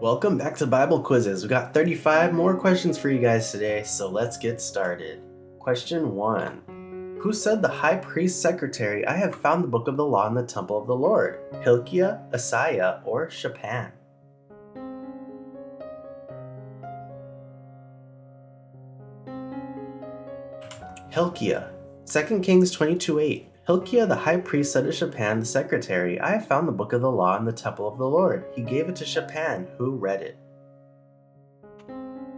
Welcome back to Bible Quizzes. We got 35 more questions for you guys today, so let's get started. Question 1. Who said the high priest's secretary, "I have found the book of the law in the temple of the Lord"? Hilkiah, Josiah, or Shaphan? Hilkiah. 2 Kings 22:8. Hilkiah the high priest said to Shaphan the secretary, "I have found the book of the law in the temple of the Lord." He gave it to Shaphan, who read it.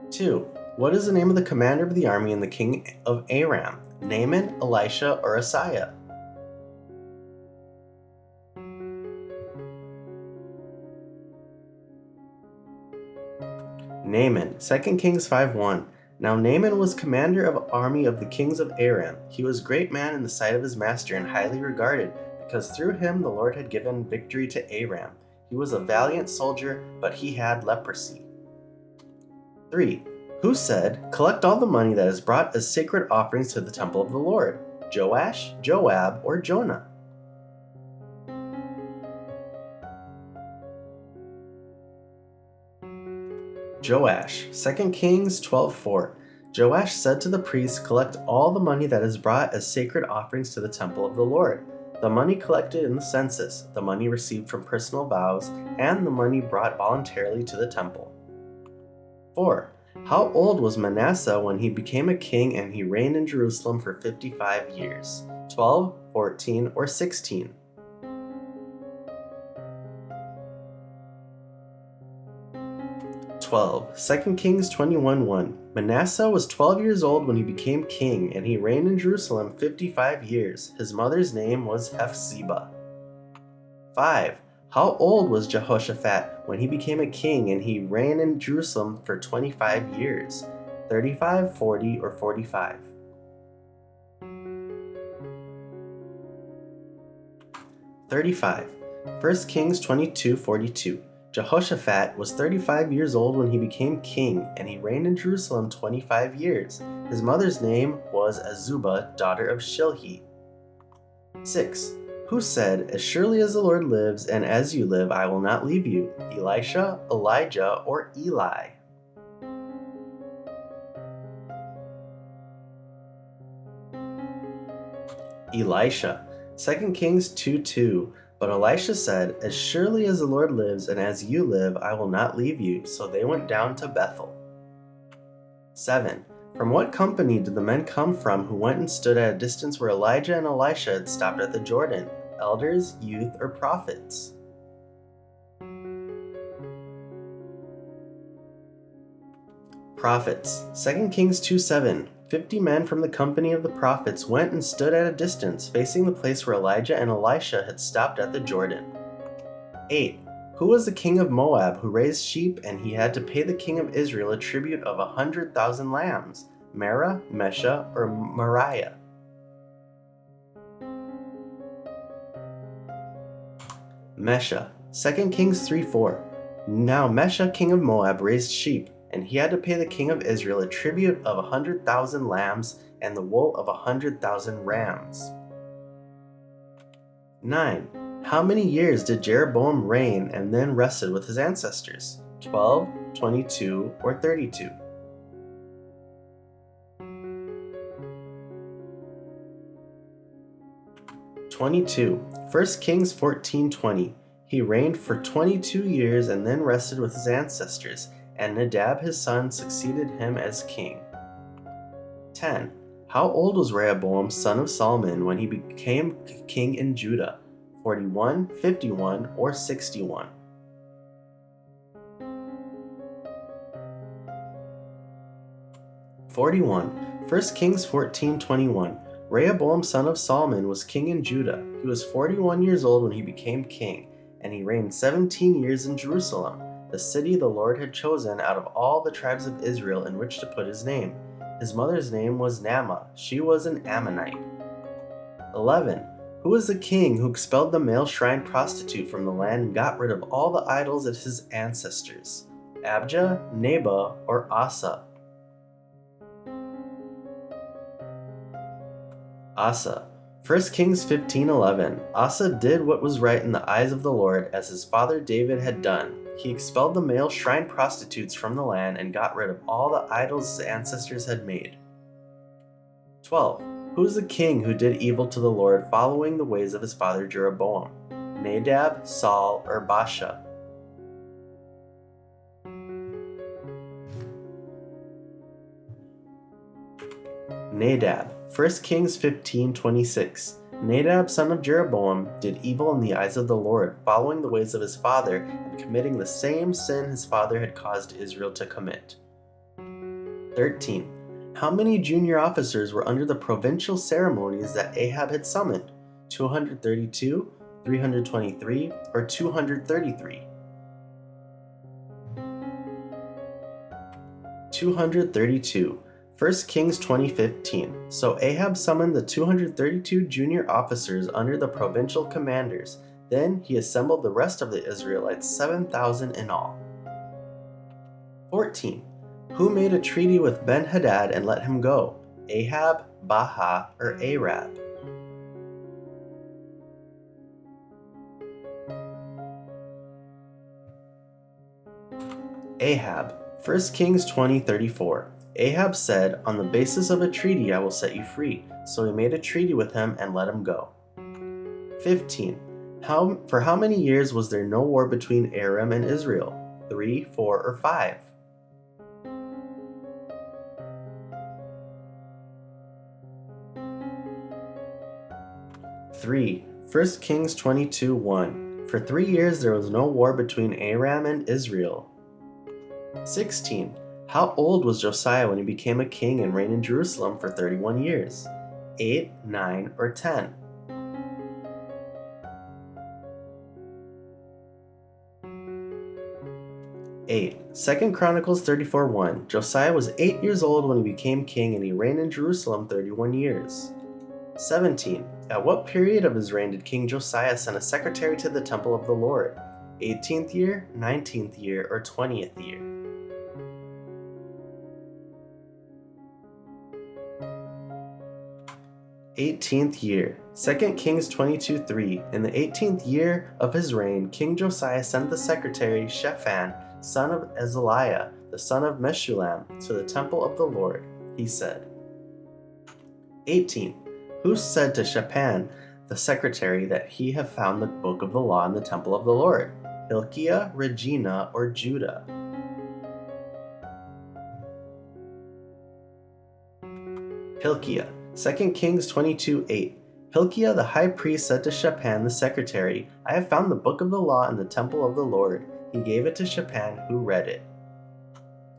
2. What is the name of the commander of the army and the king of Aram? Naaman, Elisha, or Josiah? Naaman. 2 Kings 5:1. Now Naaman was commander of army of the kings of Aram. He was great man in the sight of his master and highly regarded, because through him the Lord had given victory to Aram. He was a valiant soldier, but he had leprosy. 3. Who said, "Collect all the money that is brought as sacred offerings to the temple of the Lord"? Joash, Joab, or Jonah? Joash. 2 Kings 12:4. Joash said to the priests, "Collect all the money that is brought as sacred offerings to the temple of the Lord. The money collected in the census, the money received from personal vows, and the money brought voluntarily to the temple." 4. How old was Manasseh when he became a king and he reigned in Jerusalem for 55 years? 12, 14, or 16? 12. 2 Kings 21:1. Manasseh was 12 years old when he became king, and he reigned in Jerusalem 55 years. His mother's name was Hephzibah. 5. How old was Jehoshaphat when he became a king and he reigned in Jerusalem for 25 years? 35, 40, or 45? 35. 1 Kings 22:42. Jehoshaphat was 35 years old when he became king, and he reigned in Jerusalem 25 years. His mother's name was Azubah, daughter of Shilhi. 6. Who said, "As surely as the Lord lives, and as you live, I will not leave you"? Elisha, Elijah, or Eli? Elisha. 2 Kings 2:2. But Elisha said, "As surely as the Lord lives, and as you live, I will not leave you." So they went down to Bethel. 7. From what company did the men come from who went and stood at a distance where Elijah and Elisha had stopped at the Jordan? Elders, youth, or prophets? Prophets. 2 Kings 2:7. 50 men from the company of the prophets went and stood at a distance, facing the place where Elijah and Elisha had stopped at the Jordan. 8. Who was the king of Moab who raised sheep and he had to pay the king of Israel a tribute of 100,000 lambs? Merah, Mesha, or Mariah? Mesha. 2 Kings 3:4. Now Mesha, king of Moab, raised sheep, and he had to pay the king of Israel a tribute of 100,000 lambs and the wool of 100,000 rams. 9. How many years did Jeroboam reign and then rested with his ancestors? 12, 22, or 32? (22) 1 Kings 14:20. He reigned for 22 years and then rested with his ancestors, and Nadab his son succeeded him as king. 10. How old was Rehoboam, son of Solomon, when he became king in Judah? 41, 51, or 61? (41) 1 Kings 14:21. Rehoboam, son of Solomon, was king in Judah. He was 41 years old when he became king, and he reigned 17 years in Jerusalem, the city the Lord had chosen out of all the tribes of Israel in which to put his name. His mother's name was Naamah. She was an Ammonite. 11. Who was the king who expelled the male shrine prostitute from the land and got rid of all the idols of his ancestors? Abijah, Nabal, or Asa? Asa. 1 Kings 15:11. Asa did what was right in the eyes of the Lord, as his father David had done. He expelled the male shrine prostitutes from the land and got rid of all the idols his ancestors had made. 12. Who is the king who did evil to the Lord following the ways of his father Jeroboam? Nadab, Saul, or Baasha? Nadab. 1 Kings 15:26. Nadab, son of Jeroboam, did evil in the eyes of the Lord, following the ways of his father and committing the same sin his father had caused Israel to commit. 13. How many junior officers were under the provincial ceremonies that Ahab had summoned? 232, 323, or 233? 232. 1 Kings 20:15. So Ahab summoned the 232 junior officers under the provincial commanders. Then he assembled the rest of the Israelites, 7,000 in all. 14. Who made a treaty with Ben-Hadad and let him go? Ahab, Baasha, or Arab? Ahab. 1 Kings 20:34. Ahab said, "On the basis of a treaty I will set you free." So he made a treaty with him and let him go. 15. For how many years was there no war between Aram and Israel? 3, 4, or 5? 3. 1 Kings 22:1. For 3 years there was no war between Aram and Israel. 16. How old was Josiah when he became a king and reigned in Jerusalem for 31 years? 8, 9, or 10? 8. 2 Chronicles 34:1. Josiah was 8 years old when he became king and he reigned in Jerusalem 31 years. 17. At what period of his reign did King Josiah send a secretary to the temple of the Lord? 18th year, 19th year, or 20th year? 18th year. 2 Kings 22:3. In the 18th year of his reign, King Josiah sent the secretary Shaphan, son of Azaliah, the son of Meshullam, to the temple of the Lord. He said, 18. Who said to Shaphan, the secretary, that he have found the book of the law in the temple of the Lord? Hilkiah, Regina, or Judah? Hilkiah. 2 Kings 22:8. Hilkiah the high priest said to Shaphan the secretary, "I have found the book of the law in the temple of the Lord." He gave it to Shaphan, who read it.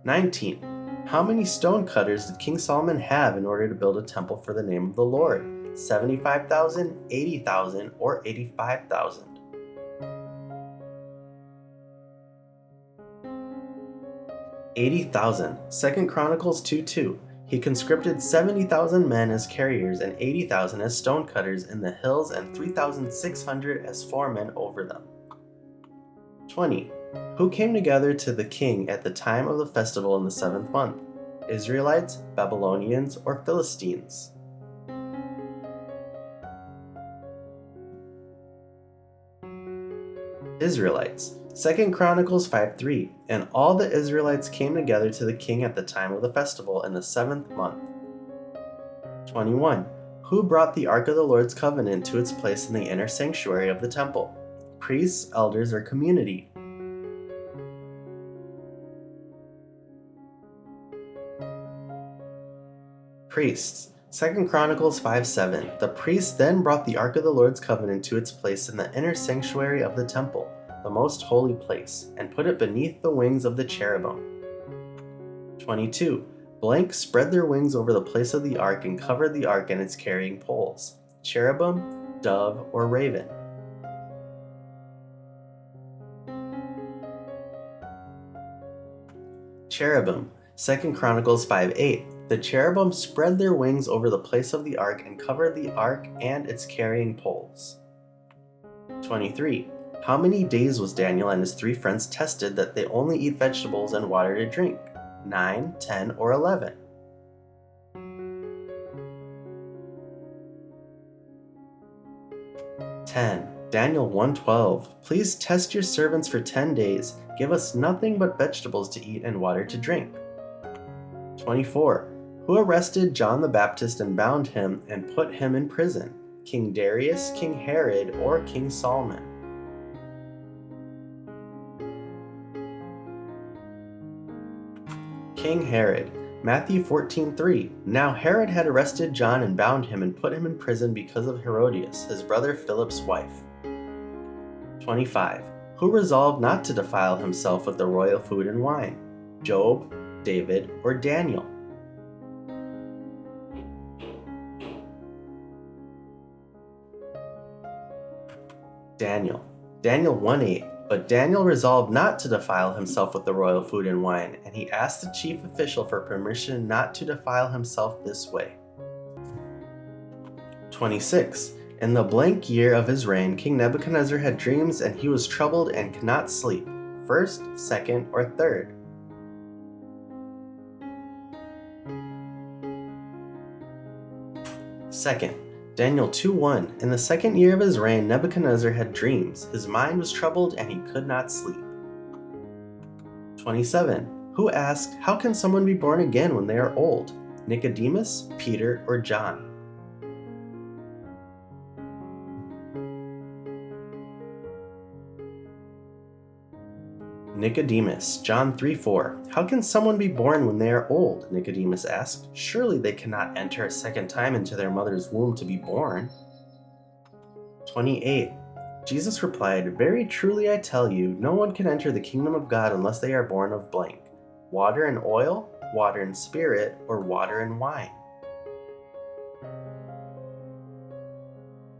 19. How many stone cutters did King Solomon have in order to build a temple for the name of the Lord? 75,000, 80,000, or 85,000? 80,000. 2 Chronicles 2:2. He conscripted 70,000 men as carriers and 80,000 as stone cutters in the hills and 3,600 as foremen over them. 20. Who came together to the king at the time of the festival in the 7th month? Israelites, Babylonians, or Philistines? Israelites. 2 Chronicles 5:3. And all the Israelites came together to the king at the time of the festival in the 7th month. 21. Who brought the Ark of the Lord's covenant to its place in the inner sanctuary of the temple? Priests, elders, or community? Priests. 2 Chronicles 5:7. The priests then brought the Ark of the Lord's covenant to its place in the inner sanctuary of the temple, the most holy place, and put it beneath the wings of the cherubim. 22. Blank spread their wings over the place of the ark and covered the ark and its carrying poles. Cherubim, dove, or raven? Cherubim. 2 Chronicles 5:8. The cherubim spread their wings over the place of the ark and covered the ark and its carrying poles. 23. How many days was Daniel and his 3 friends tested that they only eat vegetables and water to drink? 9, 10, or 11? 10. Daniel 1:12. Please test your servants for 10 days. Give us nothing but vegetables to eat and water to drink. 24. Who arrested John the Baptist and bound him and put him in prison? King Darius, King Herod, or King Solomon? King Herod. Matthew 14:3. Now Herod had arrested John and bound him and put him in prison because of Herodias, his brother Philip's wife. 25. Who resolved not to defile himself with the royal food and wine? Job, David, or Daniel? Daniel. Daniel 1:8. But Daniel resolved not to defile himself with the royal food and wine, and he asked the chief official for permission not to defile himself this way. 26. In the blank year of his reign, King Nebuchadnezzar had dreams, and he was troubled and could not sleep. First, second, or third? Second. Daniel 2:1. In the second year of his reign, Nebuchadnezzar had dreams. His mind was troubled, and he could not sleep. 27. Who asked, how can someone be born again when they are old? Nicodemus, Peter, or John? Nicodemus. John 3:4. How can someone be born when they are old? Nicodemus asked. Surely they cannot enter a second time into their mother's womb to be born. 28. Jesus replied, very truly I tell you, no one can enter the kingdom of God unless they are born of blank. Water and oil, water and spirit, or water and wine?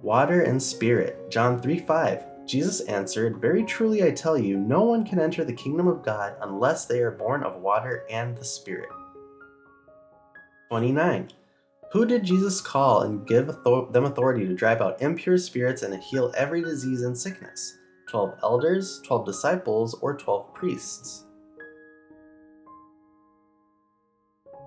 Water and spirit. John 3:5. Jesus answered, very truly I tell you, no one can enter the kingdom of God unless they are born of water and the Spirit. 29. Who did Jesus call and give them authority to drive out impure spirits and to heal every disease and sickness? 12 elders, 12 disciples, or 12 priests?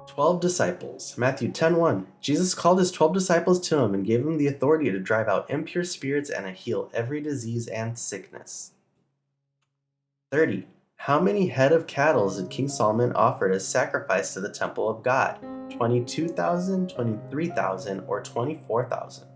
12 disciples. Matthew 10:1. Jesus called his 12 disciples to him and gave them the authority to drive out impure spirits and to heal every disease and sickness. 30. How many head of cattle did King Solomon offer as sacrifice to the temple of God? 22,000, 23,000, or 24,000?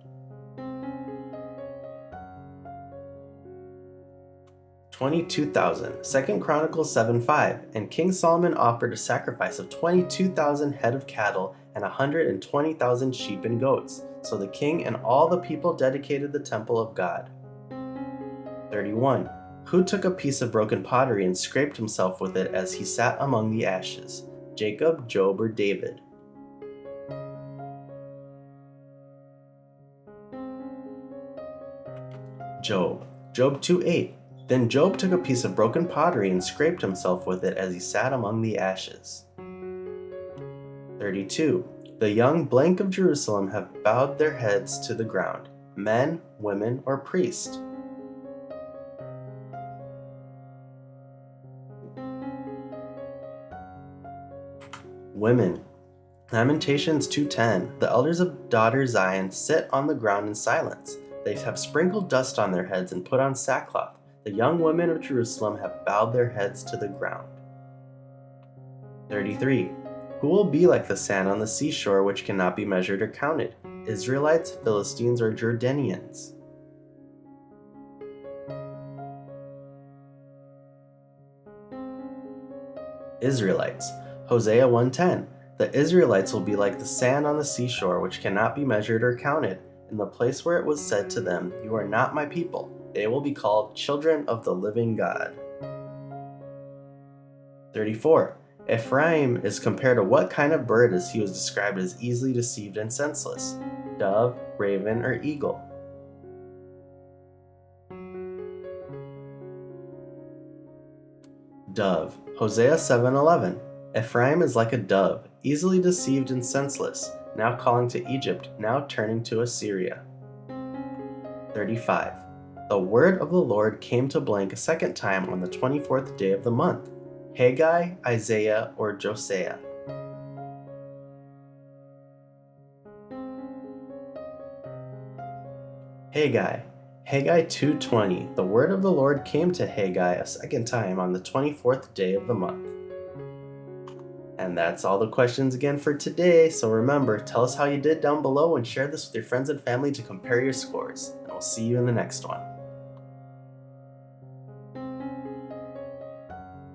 22,000. 2 Chronicles 7:5. And King Solomon offered a sacrifice of 22,000 head of cattle and 120,000 sheep and goats. So the king and all the people dedicated the temple of God. 31. Who took a piece of broken pottery and scraped himself with it as he sat among the ashes? Jacob, Job, or David? Job. Job 2:8. Then Job took a piece of broken pottery and scraped himself with it as he sat among the ashes. 32. The young blank of Jerusalem have bowed their heads to the ground. Men, women, or priests? Women. Lamentations 2:10. The elders of daughter Zion sit on the ground in silence. They have sprinkled dust on their heads and put on sackcloth. The young women of Jerusalem have bowed their heads to the ground. 33. Who will be like the sand on the seashore which cannot be measured or counted? Israelites, Philistines, or Jordanians? Israelites. Hosea 1:10. The Israelites will be like the sand on the seashore which cannot be measured or counted. In the place where it was said to them, you are not my people, they will be called children of the living God. 34. Ephraim is compared to what kind of bird as he was described as easily deceived and senseless? Dove, raven, or eagle? Dove. Hosea 7:11. Ephraim is like a dove, easily deceived and senseless, now calling to Egypt, now turning to Assyria. 35. The word of the Lord came to blank a second time on the 24th day of the month. Haggai, Isaiah, or Josiah? Haggai. Haggai 2:20. The word of the Lord came to Haggai a second time on the 24th day of the month. And that's all the questions again for today. So remember, tell us how you did down below and share this with your friends and family to compare your scores. And we'll see you in the next one.